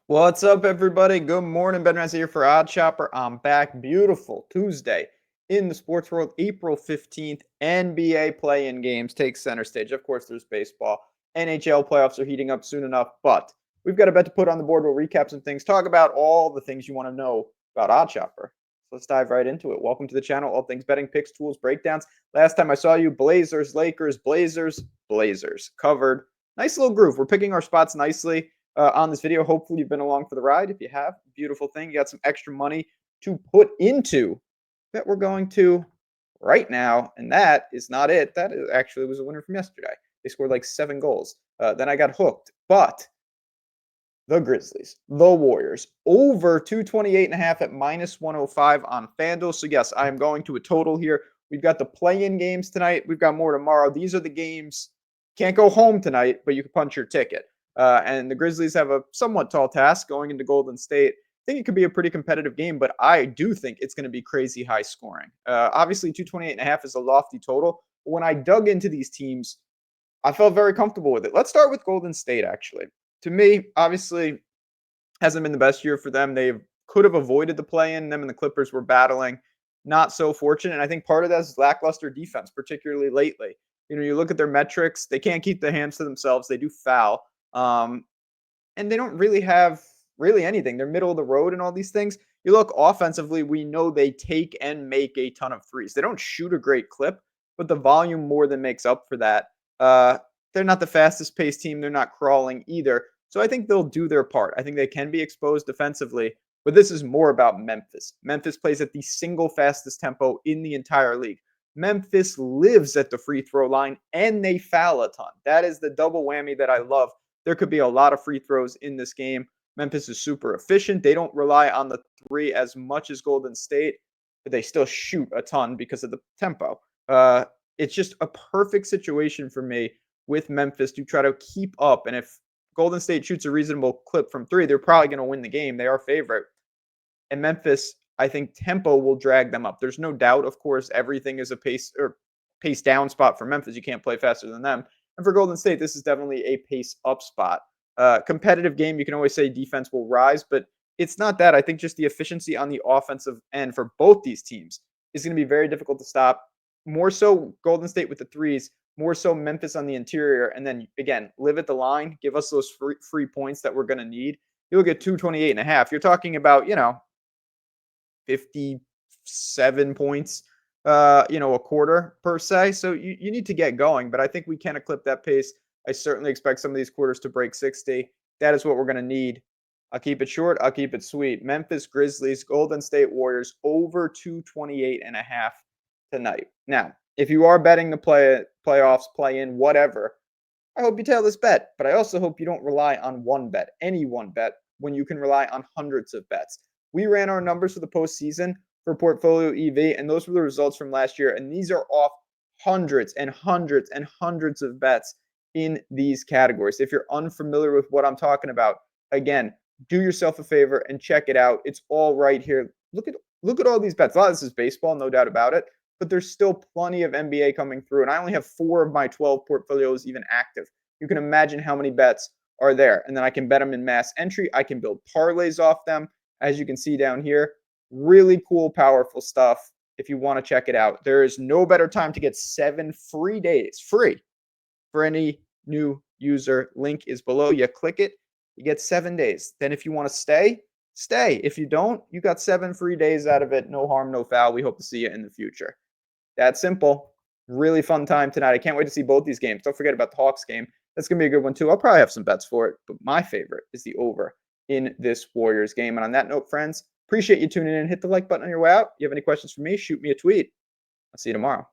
What's up, everybody? Good morning. Ben Reza here for Odd Chopper. I'm back. Beautiful Tuesday in the sports world. April 15th, NBA play-in games take center stage. Of course, there's baseball. NHL playoffs are heating up soon enough, but we've got a bet to put on the board. We'll recap some things, talk about all the things you want to know about Odd Chopper. So let's dive right into it. Welcome to the channel. All things betting, picks, tools, breakdowns. Last time I saw you, Blazers, Lakers, Blazers, Blazers. Covered. Nice little groove. We're picking our spots nicely on this video. Hopefully you've been along for the ride. If you have, beautiful thing. You got some extra money to put into that we're going to right now. And that is not it. That is actually was a winner from yesterday. They scored like 7 goals. Then I got hooked. But the Grizzlies, the Warriors, over 228.5 at -105 on FanDuel. So yes, I am going to a total here. We've got the play-in games tonight. We've got more tomorrow. These are the games. Can't go home tonight, but you can punch your ticket. And the Grizzlies have a somewhat tall task going into Golden State. I think it could be a pretty competitive game, but I do think it's going to be crazy high scoring. Obviously, 228.5 is a lofty total. But when I dug into these teams, I felt very comfortable with it. Let's start with Golden State, actually. To me, obviously, hasn't been the best year for them. They could have avoided the play-in. Them and the Clippers were battling. Not so fortunate. And I think part of that is lackluster defense, particularly lately. You look at their metrics, they can't keep the hands to themselves. They do foul. And they don't really have anything. They're middle of the road and all these things. You look offensively, we know they take and make a ton of threes. They don't shoot a great clip, but the volume more than makes up for that. They're not the fastest paced team. They're not crawling either. So I think they'll do their part. I think they can be exposed defensively, but this is more about Memphis. Memphis plays at the single fastest tempo in the entire league. Memphis lives at the free throw line and they foul a ton. That is the double whammy that I love. There could be a lot of free throws in this game. Memphis is super efficient. They don't rely on the three as much as Golden State, but they still shoot a ton because of the tempo. It's just a perfect situation for me with Memphis to try to keep up. And if Golden State shoots a reasonable clip from three, they're probably going to win the game. They are favorite. And Memphis, I think tempo will drag them up. There's no doubt, of course, everything is a pace down spot for Memphis. You can't play faster than them. And for Golden State, this is definitely a pace up spot. Competitive game, you can always say defense will rise, but it's not that. I think just the efficiency on the offensive end for both these teams is going to be very difficult to stop. More so Golden State with the threes, more so Memphis on the interior. And then, again, live at the line, give us those free points that we're going to need. You'll get 228.5. You're talking about, 57 points, a quarter per se. So you need to get going, but I think we can eclipse that pace. I certainly expect some of these quarters to break 60. That is what we're going to need. I'll keep it short. I'll keep it sweet. Memphis Grizzlies, Golden State Warriors over 228.5 tonight. Now, if you are betting the playoffs, play-in, whatever, I hope you tail this bet, but I also hope you don't rely on one bet, any one bet, when you can rely on hundreds of bets. We ran our numbers for the postseason for PortfolioEV, and those were the results from last year. And these are off hundreds and hundreds and hundreds of bets in these categories. If you're unfamiliar with what I'm talking about, again, do yourself a favor and check it out. It's all right here. Look at all these bets. A lot of this is baseball, no doubt about it, but there's still plenty of NBA coming through. And I only have 4 of my 12 portfolios even active. You can imagine how many bets are there. And then I can bet them in mass entry. I can build parlays off them. As you can see down here, really cool, powerful stuff. If you want to check it out, there is no better time to get 7 free days, free, for any new user. Link is below. You click it, you get 7 days. Then if you want to stay, stay. If you don't, you got 7 free days out of it. No harm, no foul. We hope to see you in the future. That's simple. Really fun time tonight. I can't wait to see both these games. Don't forget about the Hawks game. That's going to be a good one too. I'll probably have some bets for it, but my favorite is the over in this Warriors game. And on that note, friends, appreciate you tuning in. Hit the like button on your way out. If you have any questions for me, shoot me a tweet. I'll see you tomorrow.